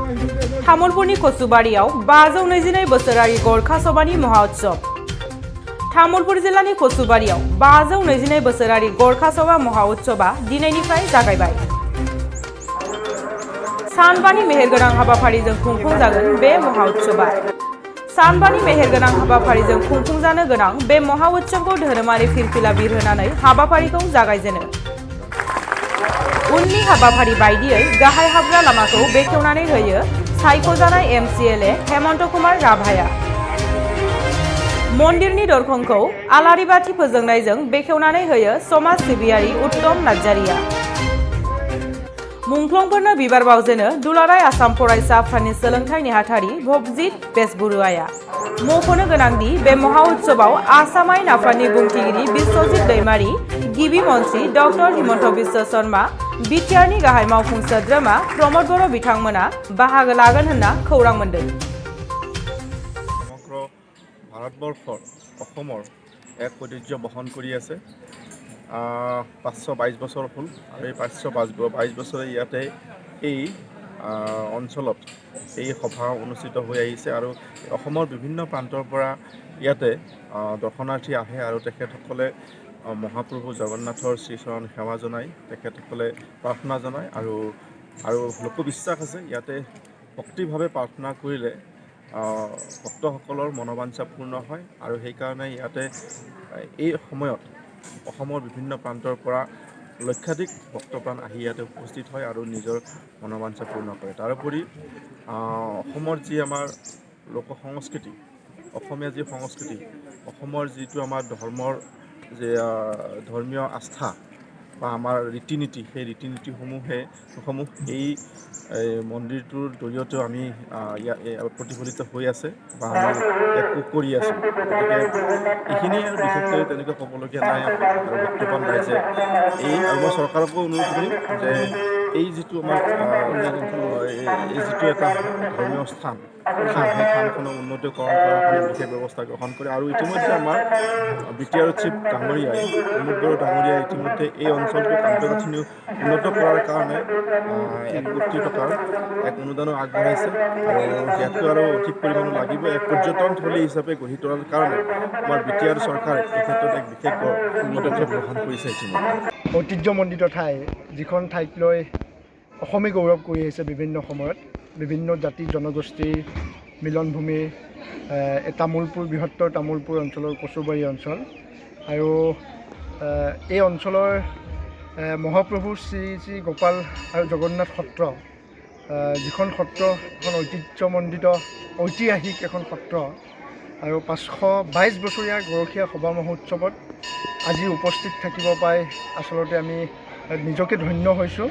तामुलपुरनि कचुबारियाव 522 बोसोरारि गरखा सभानि महाउत्सव। तामुलपुर जिल्लानि कचुबारियाव 522 बोसोरारि गरखा सभा महाउत्सवआ दिनैनिफ्राय जागायबाय। सानबानि मेहेरगोनां हाबाफारिजों खुंफुंजागोन बे महाउत्सवआ। सानबानि मेहेरगोनां हाबाफारिजों खुंफुंजानो गोनां बे महाउत्सवखौ धोरोमारि फिरफिला बिरहोनानै हाबाफारिखौ जागायजेनो। उननि हाबाफारि बायदियै गाहाय हाबग्रा लामाखौ बेखेवनानै होयो सायख'जानाय एमसिएलए हेमन्त कुमार राभाया। मन्दिरनि दरखंखौ आलारि बाथि फोजोंनायजों बेखेवनानै होयो समाज सिबियारि उत्तम नार्जारिया। मुंख्लंफोरनो बिबार बावजेनो दुलाराय आसाम फरायसा आफादनि सोलोंथाइ नेहाथारि भबजित बेसबरुवाया। मख'नो गोनांदि बे महाउत्सवआव आसाम आयेन आफादनि बुंथिगिरि बिश्वजित दैमारि, गिबि मन्थ्रि डक्टर हिमन्त बिश्व शर्मा, बिटिआरनि गाहाय मावफुं सोद्रोमा प्रमद बर' बिथांमोना बाहागो लागोन होनना खौरां मोन्दों। সমগ্ৰ ভাৰতবৰ্ষৰ অসমৰ এক ঐতিহ্য বহন কৰি আছে। 522 বছৰ হ'ল আৰু এই 522 বছৰে ইয়াতে এই অঞ্চলত এই সভা অনুষ্ঠিত হৈ আহিছে আৰু অসমৰ বিভিন্ন প্ৰান্তৰ পৰা ইয়াতে দৰ্শনাৰ্থী আহে আৰু তেখেতসকলে মহাপ্ৰভু জগন্নাথৰ শ্ৰীচৰণ সেৱা জনায়, তেখেতসকলে প্ৰাৰ্থনা জনায় আৰু লোকবিশ্বাস আছে ইয়াতে ভক্তিভাৱে প্ৰাৰ্থনা কৰিলে ভক্তসকলৰ মনোবাঞ্ছা পূৰ্ণ হয় আৰু সেইকাৰণে ইয়াতে এই সময়ত অসমৰ বিভিন্ন প্ৰান্তৰ পৰা লক্ষাধিক ভক্তপ্ৰাণ আহি ইয়াতে উপস্থিত হয় আৰু নিজৰ মনোবাঞ্ছা পূৰ্ণ কৰে। তাৰোপৰি অসমৰ যি আমাৰ লোক সংস্কৃতি, অসমীয়া যি সংস্কৃতি, অসমৰ যিটো আমাৰ ধৰ্মৰ যে ধৰ্মীয় আস্থা বা আমাৰ ৰীতি নীতি, সেই ৰীতি নীতিসমূহ এই মন্দিৰটোৰ জৰিয়তেও আমি প্ৰতিফলিত হৈ আছে বা আমি কৰি আছোঁ। গতিকে এইখিনিয়ে আৰু বিশেষকৈ তেনেকৈ ক'বলগীয়া নাই আৰু ভক্তপ্ৰাণ ৰাইজে আৰু মই চৰকাৰকো অনুৰোধ কৰিম যে এই যিটো আমাৰ এই যিটো এটা ধৰ্মীয় স্থান, সেই স্থানখনৰ উন্নতিকৰণ কৰাৰ কাৰণে বিশেষ ব্যৱস্থা গ্ৰহণ কৰে আৰু ইতিমধ্যে আমাৰ বিটিআৰ চিফ ডাঙৰীয়াই প্ৰমোদ বড়ো ডাঙৰীয়াই ইতিমধ্যে এই অঞ্চলটোক আন্তঃগাঁথনি উন্নত কৰাৰ কাৰণে 1 কোটি টকাৰ এক অনুদানো আগবঢ়াইছে আৰু ইয়াতকৈ আৰু অধিক পৰিমাণৰ লাগিব। এক পৰ্যটনথলী হিচাপে গঢ়ি তোলাৰ কাৰণে আমাৰ বিটিআৰ চৰকাৰে এই ক্ষেত্ৰত এক বিশেষ পদক্ষেপ গ্ৰহণ কৰিছে। ঐতিহ্যমণ্ডিত ঠাই, যিখন ঠাইক লৈ অসমে গৌৰৱ কৰি আহিছে বিভিন্ন সময়ত, বিভিন্ন জাতি জনগোষ্ঠীৰ মিলনভূমি তামোলপুৰ, বৃহত্তৰ তামোলপুৰ অঞ্চলৰ কচুবাৰী অঞ্চল আৰু এই অঞ্চলৰ মহাপ্ৰভু শ্ৰী শ্ৰী গোপাল আৰু জগন্নাথ সত্ৰ, যিখন সত্ৰ এখন ঐতিহ্যমণ্ডিত ঐতিহাসিক এখন সত্ৰ আৰু 522 বছৰীয়া গৰখীয়া সভা মহোৎসৱত আজি উপস্থিত থাকিব পাই আচলতে আমি নিজকে ধন্য হৈছোঁ।